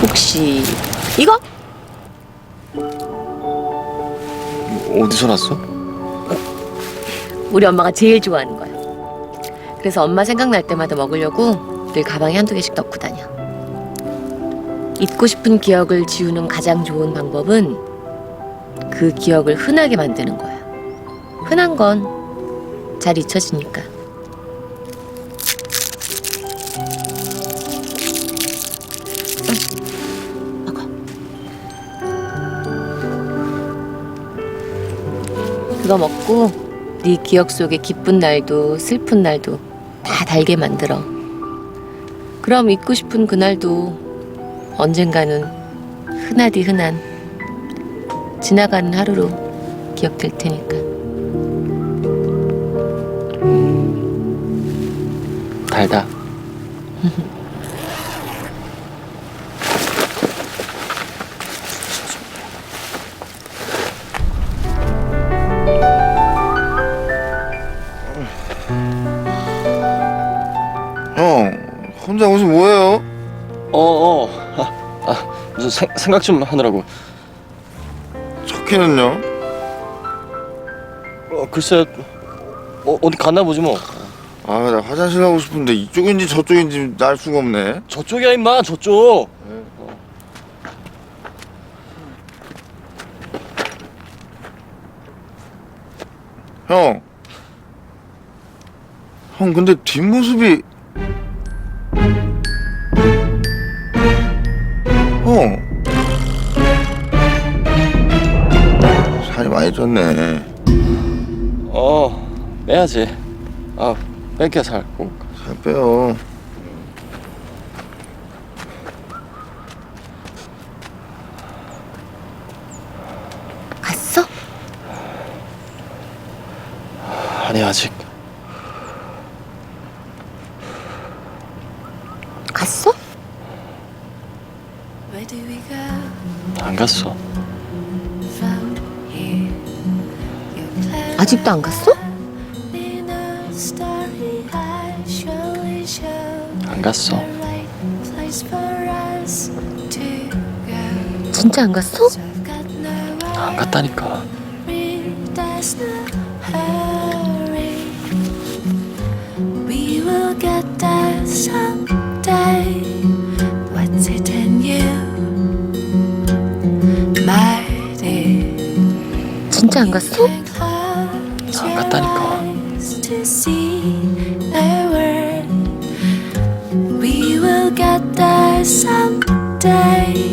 혹시 이거? 어디서 났어? 우리 엄마가 제일 좋아하는 거야. 그래서 엄마 생각날 때마다 먹으려고 늘 가방에 한두 개씩 넣고 다녀. 잊고 싶은 기억을 지우는 가장 좋은 방법은 그 기억을 흔하게 만드는 거야. 흔한 건 잘 잊혀지니까. 먹어. 그거 먹고 네 기억 속에 기쁜 날도 슬픈 날도 다 달게 만들어. 그럼 잊고 싶은 그날도 언젠가는 흔하디 흔한 지나가는 하루로 기억될 테니까. 달다. 형, 혼자 무슨 뭐해요? 무슨 생각 좀 하느라고. 척키는요? 글쎄, 어디 갔나 보지 뭐. 아, 나 화장실 가고 싶은데 이쪽인지 저쪽인지 알 수가 없네. 저쪽이야 임마, 저쪽. 형, 근데 뒷모습이 살이 많이 쪘네. 빼야지. 뺄게 살. 살 빼요. 갔어? 아니 아직. 갔어? 안 갔어. 아직도 안 갔어? 안 갔어. 진짜 안 갔어? 안 갔다니까. We will get there someday. What's it in you, my dear? 진짜 안 갔어? 안 갔다니까. To see the world. We will get there someday.